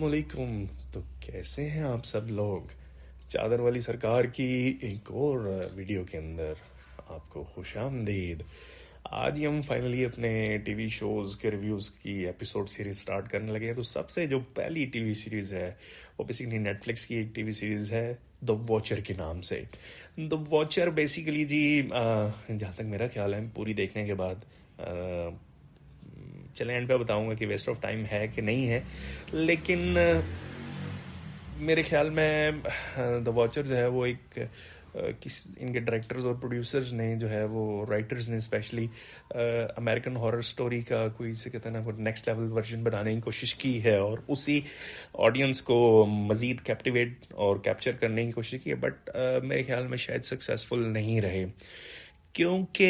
अस्सलामुअलैकुम। तो कैसे हैं आप सब लोग। चादर वाली सरकार की एक और वीडियो के अंदर आपको खुशामदीद। आज ही हम फाइनली अपने टीवी शोज़ के रिव्यूज़ की एपिसोड सीरीज स्टार्ट करने लगे हैं। तो सबसे जो पहली टीवी सीरीज़ है वो बेसिकली नेटफ्लिक्स की एक टीवी सीरीज़ है द वॉचर के नाम से। द वॉचर बेसिकली जी जहाँ तक मेरा ख्याल है पूरी देखने के बाद चले एंड पे बताऊंगा कि वेस्ट ऑफ टाइम है कि नहीं है, लेकिन मेरे ख्याल में द वॉचर जो है वो एक किस इनके डायरेक्टर्स और प्रोड्यूसर्स ने जो है वो राइटर्स ने स्पेशली अमेरिकन हॉरर स्टोरी का कोई से कहते हैं ना कोई नेक्स्ट लेवल वर्जन बनाने की कोशिश की है और उसी ऑडियंस को मज़ीद कैप्टिवेट और कैप्चर करने की कोशिश की है। बट मेरे ख्याल में शायद सक्सेसफुल नहीं रहे, क्योंकि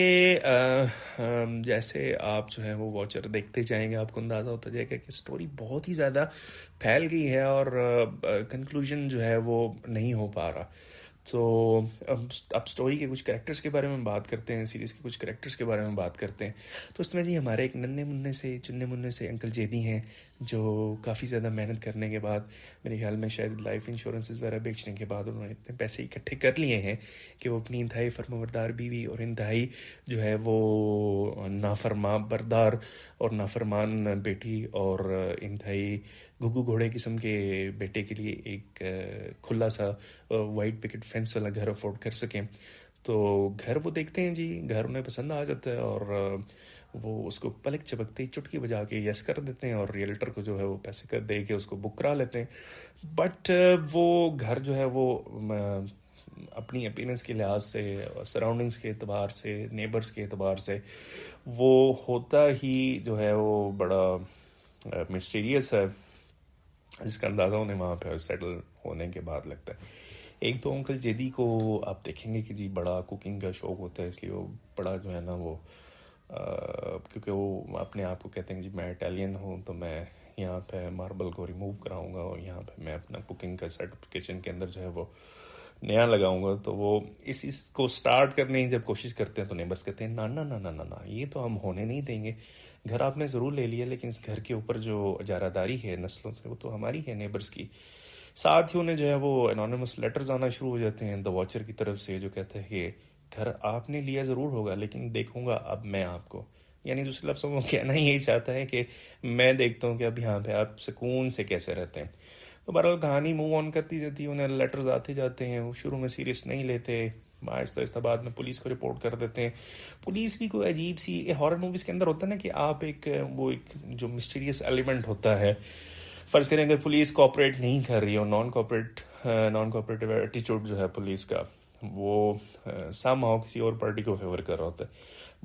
जैसे आप जो है वो वॉचर देखते जाएंगे आपको अंदाज़ा होता जाएगा कि स्टोरी बहुत ही ज़्यादा फैल गई है और कंक्लूजन जो है वो नहीं हो पा रहा। तो अब स्टोरी के कुछ कैरेक्टर्स के बारे में बात करते हैं, सीरीज़ के कुछ कैरेक्टर्स के बारे में बात करते हैं। तो इसमें जी हमारे एक नन्हे मुन्ने से चुन्ने मुन्ने से अंकल जेदी हैं जो काफ़ी ज़्यादा मेहनत करने के बाद मेरे ख्याल में शायद लाइफ इंश्योरेंसेस वगैरह बेचने के बाद उन्होंने इतने पैसे इकट्ठे कर लिए हैं कि वो अपनी इंतहाई फर्माबरदार बीवी और इंतहाई जो है वो नाफरमा बरदार और नाफरमान बेटी और इंतहाई घुघु घोड़े किस्म के बेटे के लिए एक खुला सा वाइट पिकेट फेंस वाला घर अफोर्ड कर सकें। तो घर वो देखते हैं जी, घर उन्हें पसंद आ जाता है और वो उसको पलक चपकते ही चुटकी बजा के यस कर देते हैं और रियल्टर को जो है वो पैसे कर दे के उसको बुक करा लेते हैं। बट वो घर जो है वो अपनी अपीयरेंस के लिहाज से, सराउंडिंग्स के एतबार से, नेबर्स के एतबार से वो होता ही जो है वो बड़ा मिस्टीरियस है, जिसका अंदाज़ा उन्हें वहाँ पर सेटल होने के बाद लगता है। एक तो अंकल जेदी को आप देखेंगे कि जी बड़ा कुकिंग का शौक़ होता है, इसलिए वो बड़ा जो है ना वो क्योंकि वो अपने आप को कहते हैं जी मैं इटालियन हूँ तो मैं यहाँ पे मार्बल को रिमूव कराऊंगा और यहाँ पे मैं अपना कुकिंग का सेट किचन के अंदर जो है वो नया लगाऊंगा। तो वो इसको स्टार्ट करने की जब कोशिश करते हैं तो नेबर्स कहते हैं ना ना ना ना ना ना, ये तो हम होने नहीं देंगे। घर आपने ज़रूर ले लिया लेकिन इस घर के ऊपर जो इजारादारी है नस्लों से वो तो हमारी है, नेबर्स की। साथ ही उन्हें जो है वो एनोनिमस लेटर्स आना शुरू हो जाते हैं द वॉचर की तरफ से, जो कहते हैं कि घर आपने लिया ज़रूर होगा लेकिन देखूंगा अब मैं आपको। यानी दूसरे लफ्ज़ों में कहना यही चाहता है कि मैं देखता हूँ कि अब यहाँ पे आप सुकून से कैसे रहते हैं। तो बहरहाल कहानी मूव ऑन करती जाती है, उन्हें लेटर्स आते जाते हैं, वो शुरू में सीरियस नहीं लेते, आहिस्ता आहिस्ता बाद में पुलिस को रिपोर्ट कर देते हैं। पुलिस भी कोई अजीब सी हॉरर मूवीज़ के अंदर होता है ना कि आप एक जो मिस्टीरियस एलिमेंट होता है, फ़र्ज़ करें अगर पुलिस कोऑपरेट नहीं कर रही है और नॉन कोऑपरेटिव एटीट्यूड जो है पुलिस का वो समहाउ किसी और पार्टी को फेवर कर रहा होता है।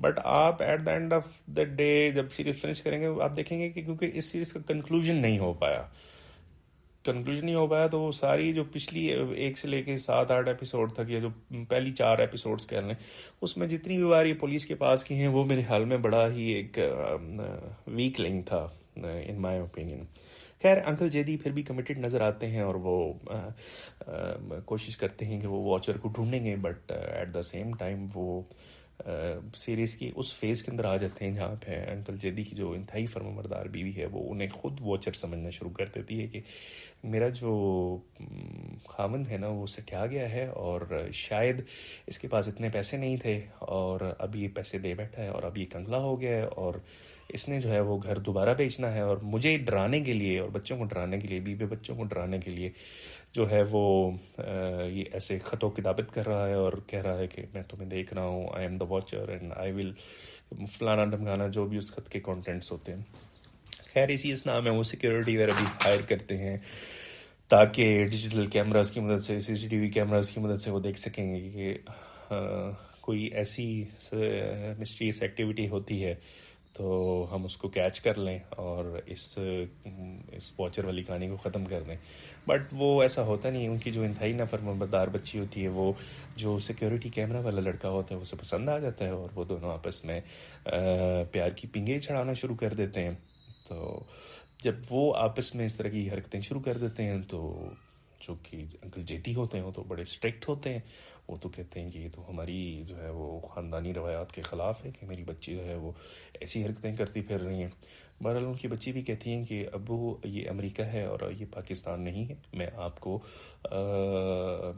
बट आप at the end of the day जब सीरीज फिनिश करेंगे आप देखेंगे कि क्योंकि इस सीरीज़ का कंक्लूजन नहीं हो पाया तो वो सारी जो पिछली 1 से लेके 7-8 एपिसोड तक या जो पहली 4 एपिसोड्स कह लें उसमें जितनी भी बार ये पुलिस के पास की हैं वो मेरे ख्याल में बड़ा ही एक वीक लिंक था इन माय ओपिनियन। खैर अंकल जेदी फिर भी कमिटेड नज़र आते हैं और वो कोशिश करते हैं कि वो वॉचर को ढूंढेंगे, but at the same time वो सीरीज़ की उस फेज़ के अंदर आ जाते हैं जहाँ पे अंकल जेदी की जो इंतहाई फर्माबरदार बीवी है वो उन्हें खुद वॉचर समझना शुरू कर देती है कि मेरा जो खामंद है ना वो सठा गया है और शायद इसके पास इतने पैसे नहीं थे और अब ये पैसे दे बैठा है और अब ये कंगला हो गया है और इसने जो है वो घर दोबारा बेचना है और मुझे डराने के लिए और बच्चों को डराने के लिए, बीवी बच्चों को डराने के लिए जो है वो ये ऐसे ख़तों किताबत कर रहा है और कह रहा है कि मैं तुम्हें देख रहा हूँ, I am the watcher and I will फलाना ढमकाना जो भी उस खत के कंटेंट्स होते हैं। खैर इसी इसनाम में वो सिक्योरिटी वगैरह भी हायर करते हैं ताकि डिजिटल कैमरास की मदद से, सीसीटीवी कैमरास की मदद से वो देख सकेंगे कि कोई ऐसी मिस्टीरियस एक्टिविटी होती है तो हम उसको कैच कर लें और इस वॉचर वाली कहानी को ख़त्म कर दें। बट वो ऐसा होता नहीं, उनकी जो इंतहाई नाफरमानदार बच्ची होती है वो जो सिक्योरिटी कैमरा वाला लड़का होता है उसे पसंद आ जाता है और वो दोनों आपस में प्यार की पिंगे चढ़ाना शुरू कर देते हैं। तो जब वो आपस में इस तरह की हरकतें शुरू कर देते हैं तो जो कि अंकल जेती होते हैं वो तो बड़े स्ट्रिक्ट होते हैं, वो तो कहते हैं कि ये तो हमारी जो है वो ख़ानदानी रवायात के ख़िलाफ़ है कि मेरी बच्ची जो है वो ऐसी हरकतें करती फिर रही हैं। बहरहाल उनकी बच्ची भी कहती हैं कि अब्बू ये अमेरिका है और ये पाकिस्तान नहीं है, मैं आपको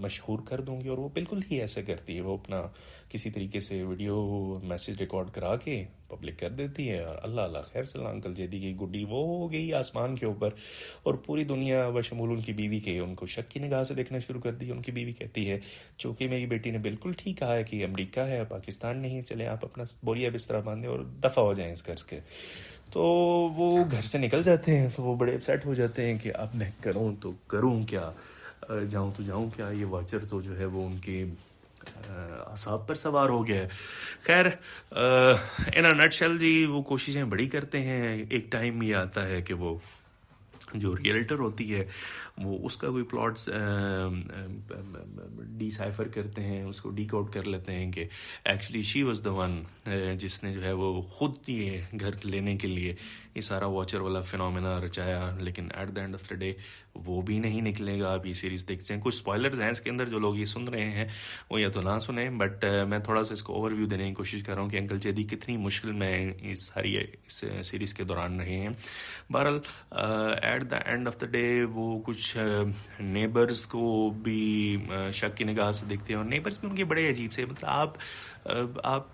मशहूर कर दूंगी। और वो बिल्कुल ही ऐसा करती है, वो अपना किसी तरीके से वीडियो मैसेज रिकॉर्ड करा के पब्लिक कर देती है और अल्लाह अल्लाह खैर सलाम अंकल जैदी की गुड्डी वो हो गई आसमान के ऊपर। और पूरी दुनिया बशमूल उनकी बीवी के उनको शक की निगाह से देखना शुरू कर दी। उनकी बीवी कहती है चूँकि मेरी बेटी ने बिल्कुल ठीक कहा है कि अमेरिका है पाकिस्तान नहीं है, चले आप अपना बोरिया बिस्तरा बांधे और दफ़ा हो जाएं इस घर के। तो वो घर से निकल जाते हैं, तो वो बड़े अपसेट हो जाते हैं कि अब मैं करूँ तो करूँ क्या, जाऊँ तो जाऊँ क्या। ये वाचर तो जो है वो उनके असाब पर सवार हो गया है। खैर इन अ नटशेल जी वो कोशिशें बड़ी करते हैं। एक टाइम ये आता है कि वो जो रियल्टर होती है वो उसका कोई प्लॉट डिसाइफर करते हैं, उसको डिकोड कर लेते हैं कि actually she was the one जिसने जो है वो खुद ये घर लेने के लिए ये सारा वॉचर वाला फिनोमेना रचाया। लेकिन at the end of the day वो भी नहीं निकलेगा। आप ये सीरीज़ देखते हैं, कुछ स्पॉयलर्स हैं इसके अंदर, जो लोग ये सुन रहे हैं वो या तो ना सुने, बट मैं थोड़ा सा इसको ओवरव्यू देने की कोशिश कर रहा हूँ कि अंकल जैदी कितनी मुश्किल में इस सारी इस सीरीज़ के दौरान रहे हैं। बहरहाल at the end of the day वो कुछ नेबर्स को भी शक की निगाह से देखते हैं और नेबर्स भी उनके बड़े अजीब से, मतलब आप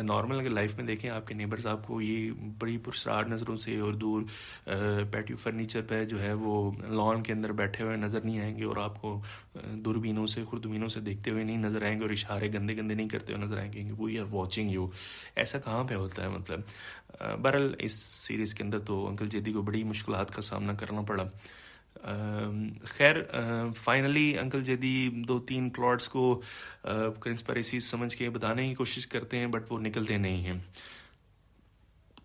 नॉर्मल अगर लाइफ में देखें आपके नेबर्स आपको ये बड़ी पुरस्कार नज़रों से और दूर पैटियो फर्नीचर पे जो है वो लॉन के अंदर बैठे हुए नज़र नहीं आएंगे और आपको दूरबीनों से खुरदबीनों से देखते हुए नहीं नज़र आएंगे और इशारे गंदे गंदे नहीं करते हुए नज़र आएंगे कि वो आर वॉचिंग यू। ऐसा कहाँ पे होता है मतलब। बहरहाल इस सीरीज़ के अंदर तो अंकल जैदी को बड़ी मुश्किलात का सामना करना पड़ा। खैर फाइनली अंकल जैदी 2-3 प्लॉट्स को कंस्पिरेसी समझ के बताने की कोशिश करते हैं बट वो निकलते नहीं हैं।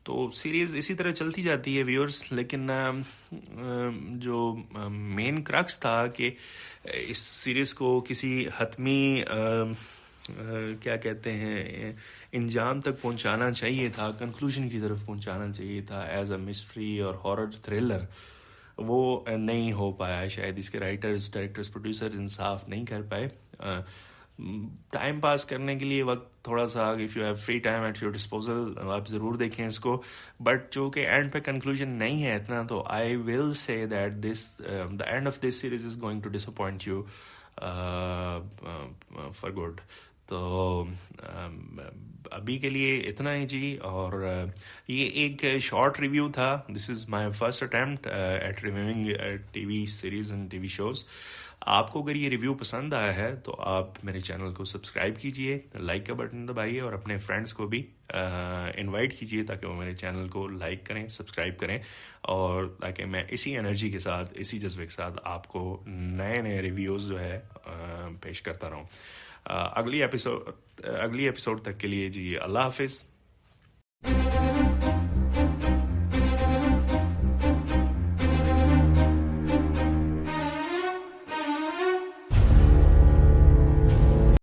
तो सीरीज़ इसी तरह चलती जाती है व्यूअर्स। लेकिन जो मेन क्रक्स था कि इस सीरीज़ को किसी हतमी क्या कहते हैं इंजाम तक पहुंचाना चाहिए था, कंक्लूजन की तरफ पहुंचाना चाहिए था एज अ मिस्ट्री और हॉरर थ्रिलर, वो नहीं हो पाया। शायद इसके राइटर्स डायरेक्टर्स प्रोड्यूसर इंसाफ नहीं कर पाए। टाइम पास करने के लिए वक्त थोड़ा सा, if you have free time at your disposal आप ज़रूर देखें इसको, बट जो कि एंड पे कंक्लूजन नहीं है इतना, तो I will say that this the end of this series is going to disappoint you for good. तो अभी के लिए इतना ही जी। और ये एक शॉर्ट रिव्यू था। This is my first attempt at reviewing TV series and TV shows. आपको अगर ये रिव्यू पसंद आया है तो आप मेरे चैनल को सब्सक्राइब कीजिए, लाइक का बटन दबाइए और अपने फ्रेंड्स को भी इनवाइट कीजिए ताकि वो मेरे चैनल को लाइक करें, सब्सक्राइब करें, और ताकि मैं इसी एनर्जी के साथ, इसी जज्बे के साथ आपको नए नए रिव्यूज़ जो है पेश करता रहूँ। अगली एपिसोड तक के लिए जी अल्लाह हाफिज़।